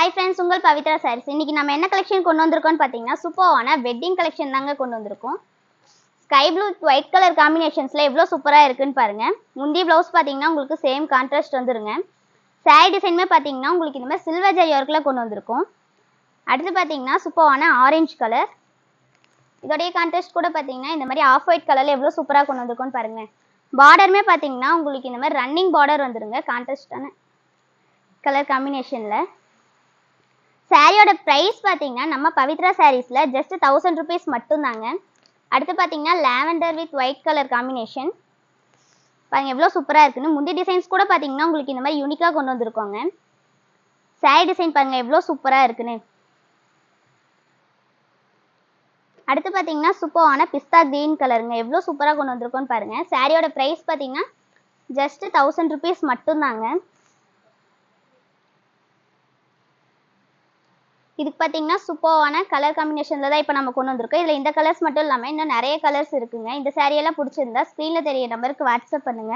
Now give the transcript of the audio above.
Hi friends, உங்கள் Pavithra sarees. இன்னைக்கு நம்ம என்ன கலெக்ஷன் கொண்டு வந்திருக்கோம்னு பாத்தீங்கன்னா சூப்பரான வெட்டிங் கலெக்ஷன் தாங்க கொண்டு வந்திருக்கோம். Sky blue with white colour காம்பினேஷன்ஸ்ல எவ்வளவு சூப்பரா இருக்குன்னு பாருங்க. முந்தி ப்ளவுஸ் பாத்தீங்கன்னா உங்களுக்கு சேம் கான்ட்ராஸ்ட் வந்துருங்க. சாரி டிசைனுமே பாத்தீங்கன்னா உங்களுக்கு இந்த மாதிரி சில்வர் ஜரி ஒர்க்ல கொண்டு வந்திருக்கோம். அடுத்து பாத்தீங்கன்னா சூப்பரான ஆரஞ்சு கலர். இதோடைய கான்ட்ராஸ்ட் கூட பாத்தீங்கன்னா இந்த மாதிரி ஆஃப் ஒயிட் கலர்ல எவ்வளவு சூப்பரா கொண்டு வந்திருக்கோம்னு பாருங்க. பார்டருமே பாத்தீங்கன்னா உங்களுக்கு இந்த மாதிரி ரன்னிங் பார்டர் வந்துருங்க கான்ட்ராஸ்டான கலர் காம்பினேஷன்ல. சாரியோட பிரைஸ் பாத்தீங்கன்னா நம்ம பவித்ரா சாரீஸ்ல ஜஸ்ட் 1000 rupees மட்டும் தாங்க. அடுத்து பாத்தீங்கன்னா lavender with white colour combination பாருங்க எவ்வளவு சூப்பரா இருக்குன்னு. முந்தி டிசைன்ஸ் கூட பாத்தீங்கன்னா உங்களுக்கு இந்த மாதிரி யூனிக்கா கொண்டு வந்திருக்கோங்க. சாரி டிசைன் பாருங்க எவ்வளவு சூப்பரா இருக்குன்னு. அடுத்து பாத்தீங்கன்னா சூப்பரான பிஸ்தா கிரீன் கலருங்க எவ்வளவு சூப்பரா கொண்டு வந்திருக்கோம்னு பாருங்க. சாரியோட பிரைஸ் பாத்தீங்கன்னா ஜஸ்ட் 1000 rupees மட்டும் தாங்க. இதுக்கு பாத்தீங்கன்னா சூப்பரான கலர் காம்பினேஷன்ல தான் இப்போ நம்ம கொண்டு வந்திருக்கோம். இதுல இந்த கலர்ஸ் மட்டும் இல்லாம இன்னும் நிறைய கலர்ஸ் இருக்குங்க. இந்த சாரி எல்லாம் பிடிச்சிருந்தா ஸ்கிரீன்ல தெரிய நம்பருக்கு வாட்ஸ்அப் பண்ணுங்க.